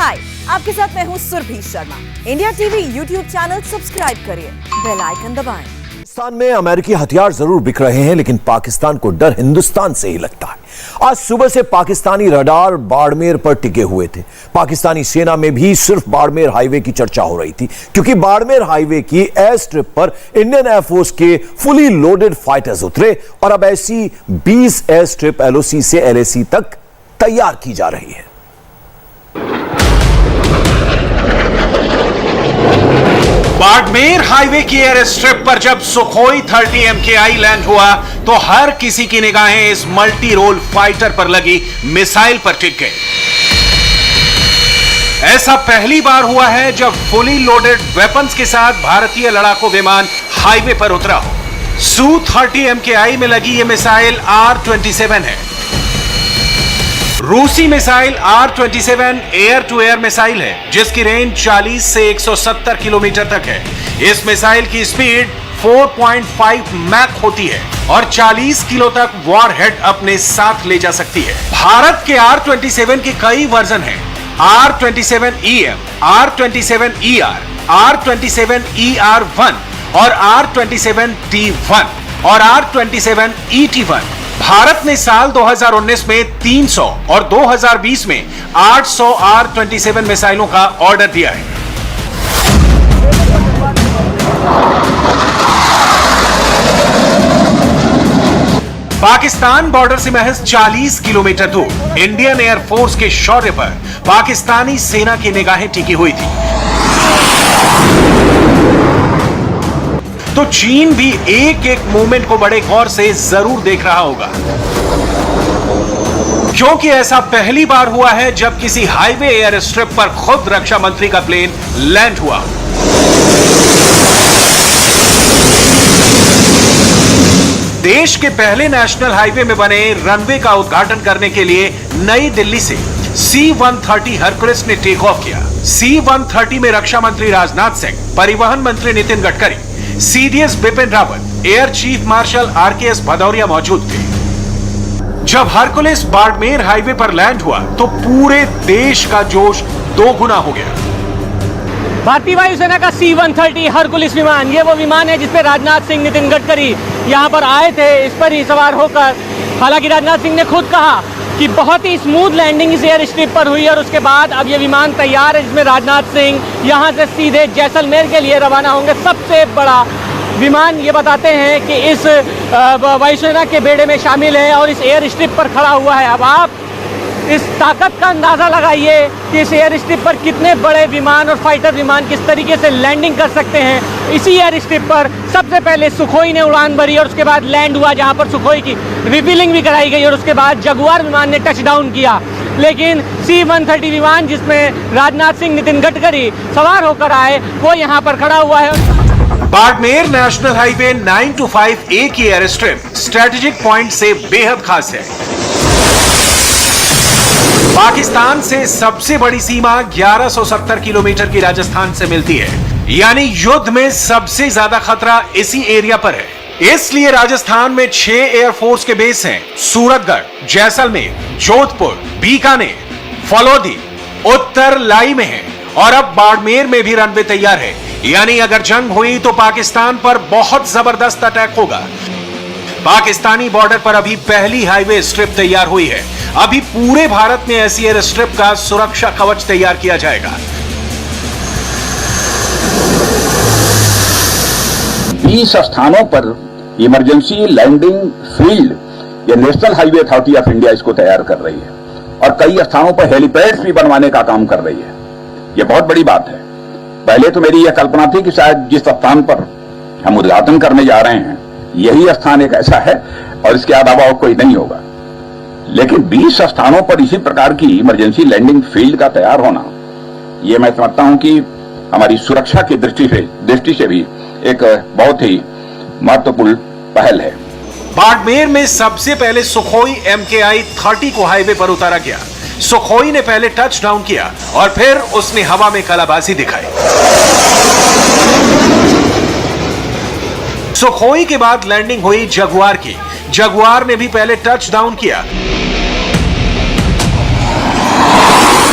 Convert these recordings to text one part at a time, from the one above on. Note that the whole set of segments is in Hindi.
हाय, आपके साथ मैं हूँ Surabhi Sharma. India TV YouTube channel subscribe करिए, बेल आइकन दबाएं। पाकिस्तान में अमेरिकी हथियार जरूर बिक रहे हैं, लेकिन पाकिस्तान को डर हिंदुस्तान से ही लगता है। आज सुबह से पाकिस्तानी रडार बाड़मेर पर टिके हुए थे। पाकिस्तानी सेना में भी सिर्फ बाड़मेर हाईवे की चर्चा हो रही थी, क्योंकि बाड़मेर हाईवे की एयर स्ट्रिप पर इंडियन एयरफोर्स के फुली लोडेड फाइटर्स उतरे और अब ऐसी 20 एयर स्ट्रिप एलओसी से एलएसी तक तैयार की जा रही है। बाड़मेर हाईवे की एयर स्ट्रिप पर जब सुखोई 30 MKI लैंड हुआ तो हर किसी की निगाहें इस मल्टी रोल फाइटर पर लगी मिसाइल पर टिक गई। ऐसा पहली बार हुआ है जब फुली लोडेड वेपन्स के साथ भारतीय लड़ाकू विमान हाईवे पर उतरा हो। Su-30 MKI में लगी यह मिसाइल R-27 है। रूसी missile R-27 air to air missile है, जिसकी रेंज 40 से 170 किलोमीटर तक है। इस मिसाइल की स्पीड 4.5 मैक होती है और 40 किलो तक वॉरहेड अपने साथ ले जा सकती है। भारत के R-27 के कई वर्जन हैं। R-27EM, R-27ER, R-27ER1 और R-27T1 और R-27ET1। भारत ने साल 2019 में 300 और 2020 में 800 R-27 मिसाइलों का ऑर्डर दिया है। पाकिस्तान बॉर्डर से महज 40 किलोमीटर दूर इंडियन एयरफोर्स के शौर्य पर पाकिस्तानी सेना की निगाहें टिकी हुई थी। तो चीन भी एक एक मूवमेंट को बड़े गौर से जरूर देख रहा होगा, क्योंकि ऐसा पहली बार हुआ है जब किसी हाईवे एयर स्ट्रिप पर खुद रक्षा मंत्री का प्लेन लैंड हुआ। देश के पहले नेशनल हाईवे में बने रनवे का उद्घाटन करने के लिए नई दिल्ली से C-130 हरकुलिस ने टेक ऑफ किया। C-130 में रक्षा मंत्री राजनाथ सिंह, परिवहन मंत्री Nitin Gadkari, CDS Bipin Rawat, air chief marshal RKS Bhadauria मौजूद थे। जब हरकुलिस बाड़मेर हाईवे पर लैंड हुआ तो पूरे देश का जोश दोगुना हो गया। भारतीय वायुसेना का C-130 हरकुलिस विमान, ये वो विमान है जिसपे राजनाथ सिंह, नितिन गडकरी यहाँ पर आए थे, इस पर ही सवार होकर। हालांकि राजनाथ सिंह ने खुद कहा कि बहुत ही स्मूथ लैंडिंग इस एयर स्ट्रिप पर हुई और उसके बाद अब ये विमान तैयार है, जिसमें राजनाथ सिंह यहाँ से सीधे जैसलमेर के लिए रवाना होंगे। सबसे बड़ा विमान ये बताते हैं कि इस वायुसेना के बेड़े में शामिल है और इस एयर स्ट्रिप पर खड़ा हुआ है। अब आप इस ताकत का अंदाज़ा लगाइए कि इस एयर स्ट्रिप पर कितने बड़े विमान और फाइटर विमान किस तरीके से लैंडिंग कर सकते हैं। इसी एयर स्ट्रिप पर सबसे पहले सुखोई ने उड़ान भरी और उसके बाद लैंड हुआ, जहां पर सुखोई की रिफिलिंग भी कराई गई और उसके बाद जगुआर विमान ने टच डाउन किया। लेकिन C-130 विमान, जिसमें राजनाथ सिंह, नितिन गडकरी सवार होकर आए, वो यहाँ पर खड़ा हुआ है। बाड़मेर नेशनल हाईवे 925A की एयर स्ट्रिप स्ट्रेटेजिक पॉइंट से बेहद खास है। पाकिस्तान से सबसे बड़ी सीमा 1170 किलोमीटर की राजस्थान से मिलती है, यानी युद्ध में सबसे ज्यादा खतरा इसी एरिया पर है। इसलिए राजस्थान में 6 एयरफोर्स के बेस हैं: सूरतगढ़, जैसलमेर, जोधपुर, बीकानेर, फलौदी, उत्तर लाई में है और अब बाड़मेर में भी रनवे तैयार है। यानी अगर जंग हुई तो पाकिस्तान पर बहुत जबरदस्त अटैक होगा। पाकिस्तानी बॉर्डर पर अभी पहली हाईवे स्ट्रिप तैयार हुई है। अभी पूरे भारत में ऐसी एयर स्ट्रिप का सुरक्षा कवच तैयार किया जाएगा। 20 स्थानों पर इमरजेंसी लैंडिंग फील्ड ये national highway authority of India इसको तैयार कर रही है और कई स्थानों पर हेलीपैड्स भी बनवाने का काम कर रही है। ये बहुत बड़ी बात है। पहले तो मेरी यह कल्पना थी कि शायद जिस स्थान पर हम उद्घाटन करने जा रहे हैं यही स्थान एक ऐसा है और इसके अलावा और कोई नहीं होगा, लेकिन 20 स्थानों पर इसी प्रकार की इमरजेंसी लैंडिंग फील्ड का तैयार होना, यह मैं समझता हूं कि हमारी सुरक्षा की दृष्टि से भी एक बहुत ही महत्वपूर्ण पहल है। बाड़मेर में सबसे पहले सुखोई MKI-30 को हाईवे पर उतारा गया। सुखोई ने पहले टच डाउन किया और फिर उसने हवा में कलाबाजी दिखाई। सुखोई के बाद लैंडिंग हुई जगुआर की। जगुआर ने भी पहले टच डाउन किया।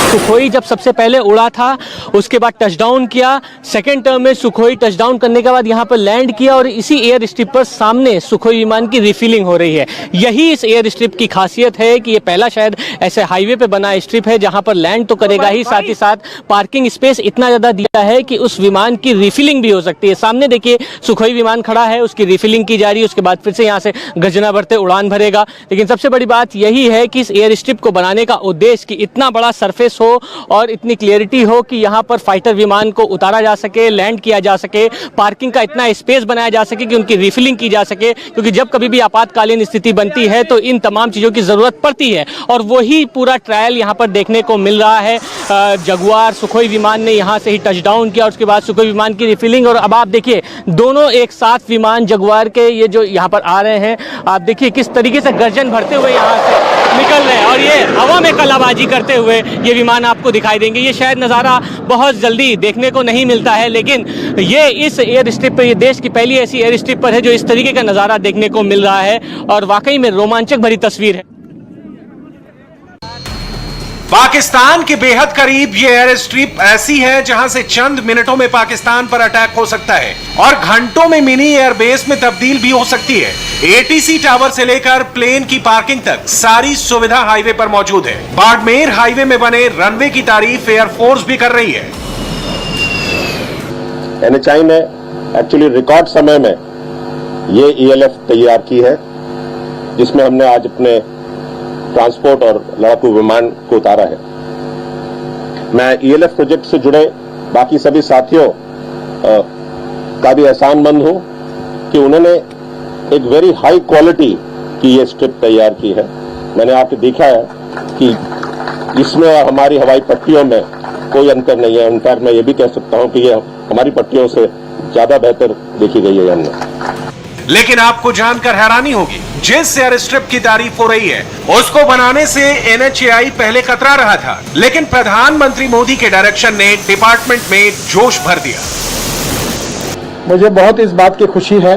सुखोई जब सबसे पहले उड़ा था, उसके बाद टचडाउन किया, सेकेंड टर्म में सुखोई टचडाउन करने के बाद यहाँ पर लैंड किया और इसी एयर स्ट्रिप पर सामने सुखोई विमान की रिफिलिंग हो रही है। यही इस एयर स्ट्रिप की खासियत है कि ये पहला शायद ऐसे हाईवे पे बना स्ट्रिप है जहाँ पर लैंड तो करेगा ही, साथ ही साथ पार्किंग स्पेस इतना ज़्यादा दिया है कि उस विमान की रिफिलिंग भी हो सकती है। सामने देखिए सुखोई विमान खड़ा है, उसकी रिफिलिंग की जा रही है, उसके बाद फिर से यहाँ से गर्जना भरते उड़ान भरेगा। लेकिन सबसे बड़ी बात यही है कि इस एयर स्ट्रिप को बनाने का उद्देश्य कि इतना बड़ा सरफेस हो और इतनी क्लियरिटी हो कि यहाँ पर फाइटर विमान को उतारा जा सके, लैंड किया जा सके, पार्किंग का इतना स्पेस बनाया जा सके कि उनकी रिफिलिंग की जा सके, क्योंकि जब कभी भी आपातकालीन स्थिति बनती है तो इन तमाम चीज़ों की ज़रूरत पड़ती है। और वही पूरा ट्रायल यहाँ पर देखने को मिल रहा है। जगुआर सुखोई विमान ने यहाँ से ही टचडाउन किया, उसके बाद सुखोई विमान की रिफिलिंग, और अब आप देखिए दोनों एक साथ विमान जगुआर के ये जो यहाँ पर आ रहे हैं, आप देखिए किस तरीके से गर्जन भरते हुए यहाँ से निकल रहे हैं और ये हवा में कलाबाजी करते हुए ये विमान आपको दिखाई देंगे। ये शायद नज़ारा बहुत जल्दी देखने को नहीं मिलता है, लेकिन ये इस एयर स्ट्रिप पर, ये देश की पहली ऐसी एयर स्ट्रिप पर है जो इस तरीके का नज़ारा देखने को मिल रहा है और वाकई में रोमांचक भरी तस्वीर है। पाकिस्तान के बेहद करीब ये एयर स्ट्रिप ऐसी है जहां से चंद मिनटों में पाकिस्तान पर अटैक हो सकता है और घंटों में मिनी एयरबेस में तब्दील भी हो सकती है। एटीसी टावर से लेकर प्लेन की पार्किंग तक सारी सुविधा हाईवे पर मौजूद है। बाड़मेर हाईवे में बने रनवे की तारीफ एयरफोर्स भी कर रही है। एनएचआई ने एक्चुअली रिकॉर्ड समय में ये ईएलएफ तैयार की है, जिसमें हमने आज अपने ट्रांसपोर्ट और लड़ाकू विमान को उतारा है। मैं ईएलएफ प्रोजेक्ट से जुड़े बाकी सभी साथियों का भी एहसानमंद हूं कि उन्होंने एक वेरी हाई क्वालिटी की ये स्ट्रिप तैयार की है। मैंने आपको देखा है कि इसमें और हमारी हवाई पट्टियों में कोई अंतर नहीं है। इनफैक्ट मैं ये भी कह सकता हूं कि ये हमारी पट्टियों से ज्यादा बेहतर देखी गई है हमने। लेकिन आपको जानकर हैरानी होगी, जिस एयर स्ट्रिप की तारीफ हो रही है उसको बनाने से एनएचएआई पहले कतरा रहा था, लेकिन प्रधानमंत्री मोदी के डायरेक्शन ने डिपार्टमेंट में जोश भर दिया। मुझे बहुत इस बात की खुशी है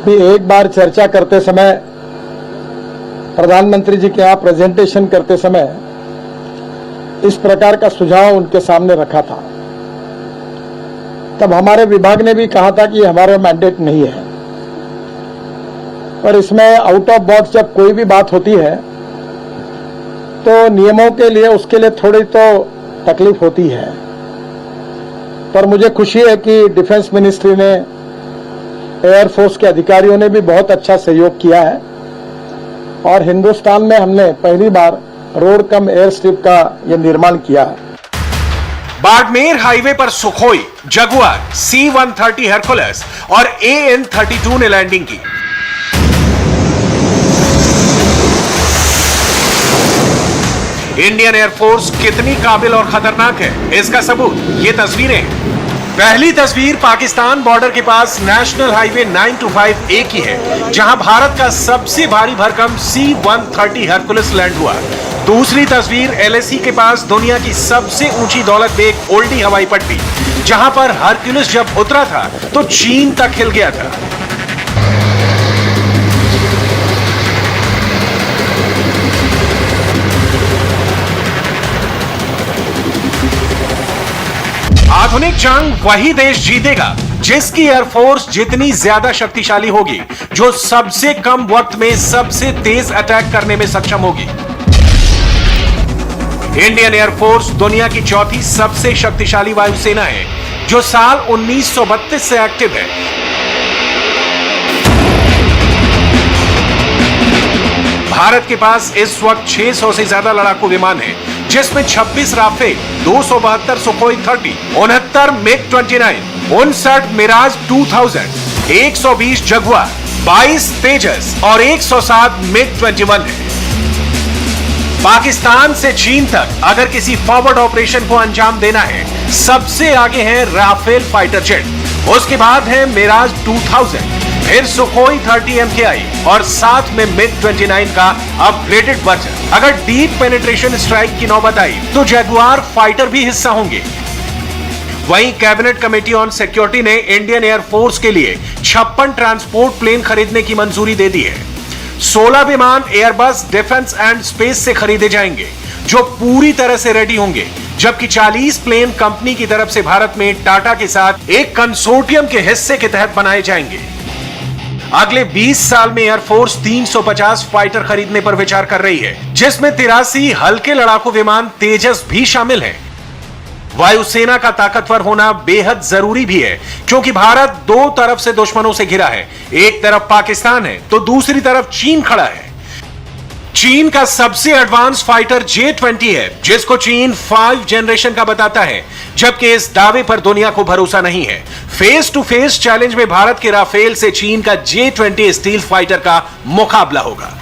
कि एक बार चर्चा करते समय, प्रधानमंत्री जी के यहाँ प्रेजेंटेशन करते समय इस प्रकार का सुझाव उनके सामने रखा था। तब हमारे विभाग ने भी कहा था कि हमारा मैंडेट नहीं है, पर इसमें आउट ऑफ बॉक्स जब कोई भी बात होती है तो नियमों के लिए उसके लिए थोड़ी तो तकलीफ होती है। पर मुझे खुशी है कि डिफेंस मिनिस्ट्री ने, एयरफोर्स के अधिकारियों ने भी बहुत अच्छा सहयोग किया है और हिंदुस्तान में हमने पहली बार रोड कम एयर स्ट्रिप का यह निर्माण किया है। बाड़मेर हाईवे पर सुखोई, जगुआर, C-130 हरकुलस और AN-32 ने लैंडिंग की। इंडियन एयरफोर्स कितनी काबिल और खतरनाक है, इसका सबूत ये तस्वीरें। पहली तस्वीर पाकिस्तान बॉर्डर के पास नेशनल हाईवे 925A की है, जहां भारत का सबसे भारी भरकम C-130 हरकुलस लैंड हुआ। दूसरी तस्वीर LAC के पास दुनिया की सबसे ऊंची दौलत बेग ओल्डी हवाई पट्टी, जहां पर हरकुलस जब उतरा था तो चीन तक हिल गया था। आधुनिक जंग वही देश जीतेगा जिसकी एयरफोर्स जितनी ज्यादा शक्तिशाली होगी, जो सबसे कम वक्त में सबसे तेज अटैक करने में सक्षम होगी। इंडियन एयरफोर्स दुनिया की चौथी सबसे शक्तिशाली वायुसेना है, जो साल 1932 से एक्टिव है। भारत के पास इस वक्त 600 से ज्यादा लड़ाकू विमान हैं, जिसमें 26 Rafale, 272 Sukhoi 30, 69 MiG-29, 59 Mirage 2000, 120 Jaguar, 22 Tejas और 107 MiG-21 है। पाकिस्तान से चीन तक अगर किसी फॉरवर्ड ऑपरेशन को अंजाम देना है, सबसे आगे है राफेल फाइटर जेट, उसके बाद है मिराज 2000, फिर सुखोई 30 MKI और साथ में MiG-29 का अपग्रेडेड वर्जन। अगर डीप पेनिट्रेशन स्ट्राइक की नौबत आई तो जगुआर फाइटर भी हिस्सा होंगे। वहीं कैबिनेट कमेटी ऑन सिक्योरिटी ने इंडियन एयरफोर्स के लिए 56 ट्रांसपोर्ट प्लेन खरीदने की मंजूरी दे दी है। 16 विमान एयरबस डिफेंस एंड स्पेस से खरीदे जाएंगे, जो पूरी तरह से रेडी होंगे, जबकि 40 प्लेन कंपनी की तरफ से भारत में टाटा के साथ एक कंसोर्टियम के हिस्से के तहत बनाए जाएंगे। अगले 20 साल में एयरफोर्स 350 फाइटर खरीदने पर विचार कर रही है, जिसमें 83 हल्के लड़ाकू विमान तेजस भी शामिल हैं। वायुसेना का ताकतवर होना बेहद जरूरी भी है, क्योंकि भारत दो तरफ से दुश्मनों से घिरा है। एक तरफ पाकिस्तान है तो दूसरी तरफ चीन खड़ा है। चीन का सबसे एडवांस फाइटर J-20 है, जिसको चीन 5 जनरेशन का बताता है, जबकि इस दावे पर दुनिया को भरोसा नहीं है। फेस टू फेस चैलेंज में भारत के राफेल से चीन का J-20 स्टील फाइटर का मुकाबला होगा।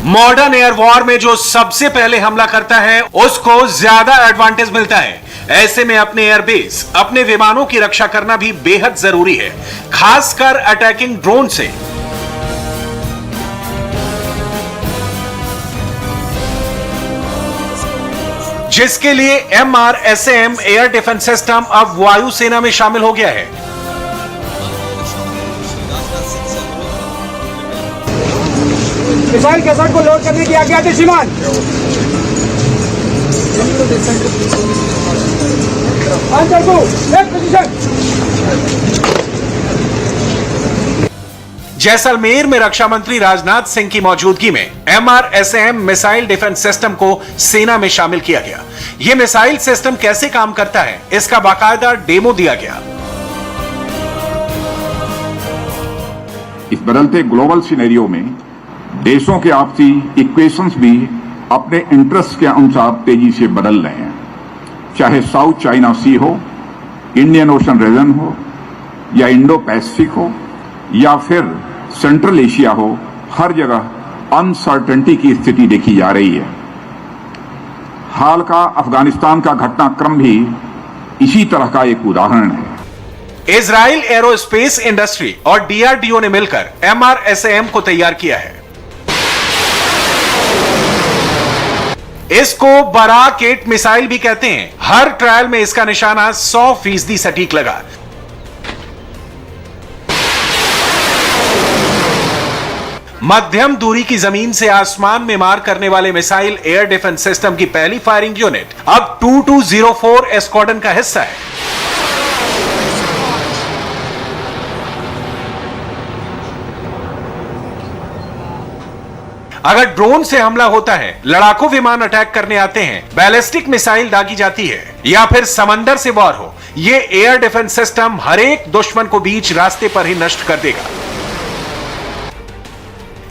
मॉडर्न एयर वॉर में जो सबसे पहले हमला करता है, उसको ज्यादा एडवांटेज मिलता है। ऐसे में अपने एयरबेस, अपने विमानों की रक्षा करना भी बेहद जरूरी है, खासकर अटैकिंग ड्रोन से। जिसके लिए MRSAM एयर डिफेंस सिस्टम अब वायुसेना में शामिल हो गया है। मिसाइल कैसेट को लोड करने की आज्ञा दे श्रीमान। जैसलमेर में रक्षा मंत्री राजनाथ सिंह की मौजूदगी में MRSAM मिसाइल डिफेंस सिस्टम को सेना में शामिल किया गया। यह मिसाइल सिस्टम कैसे काम करता है, इसका बाकायदा डेमो दिया गया। इस बदलते ग्लोबल सिनेरियो में देशों के आपसी इक्वेशंस भी अपने इंटरेस्ट के अनुसार तेजी से बदल रहे हैं। चाहे साउथ चाइना सी हो, इंडियन ओशन रीजन हो, या इंडो पैसिफिक हो, या फिर सेंट्रल एशिया हो, हर जगह अनसर्टेनिटी की स्थिति देखी जा रही है। हाल का अफगानिस्तान का घटनाक्रम भी इसी तरह का एक उदाहरण है। इजराइल एरोस्पेस इंडस्ट्री और DRDO ने मिलकर MRSAM को तैयार किया है। इसको बराकेट मिसाइल भी कहते हैं। हर ट्रायल में इसका निशाना 100% सटीक लगा। मध्यम दूरी की जमीन से आसमान में मार करने वाले मिसाइल एयर डिफेंस सिस्टम की पहली फायरिंग यूनिट अब 2204 स्क्वाड्रन का हिस्सा है। अगर ड्रोन से हमला होता है, लड़ाकू विमान अटैक करने आते हैं, बैलिस्टिक मिसाइल दागी जाती है, या फिर समंदर से वॉर हो, यह एयर डिफेंस सिस्टम हर एक दुश्मन को बीच रास्ते पर ही नष्ट कर देगा।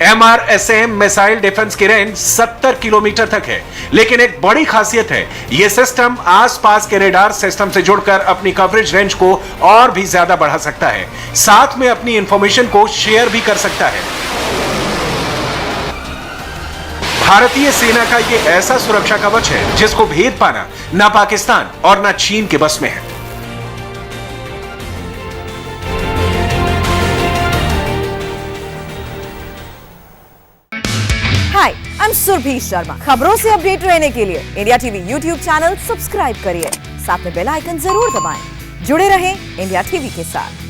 MRSAM मिसाइल डिफेंस की रेंज 70 किलोमीटर तक है, लेकिन एक बड़ी खासियत है, यह सिस्टम आसपास के रेडार सिस्टम से जुड़कर अपनी कवरेज रेंज को और भी ज्यादा बढ़ा सकता है। साथ में अपनी इंफॉर्मेशन को शेयर भी कर सकता है। भारतीय सेना का यह ऐसा सुरक्षा कवच है, जिसको भेद पाना ना पाकिस्तान और ना चीन के बस में है। हाय, आई एम सुरभि शर्मा। खबरों से अपडेट रहने के लिए India TV YouTube channel subscribe करिए, साथ में बेल आइकन जरूर दबाएं। जुड़े रहें इंडिया टीवी के साथ।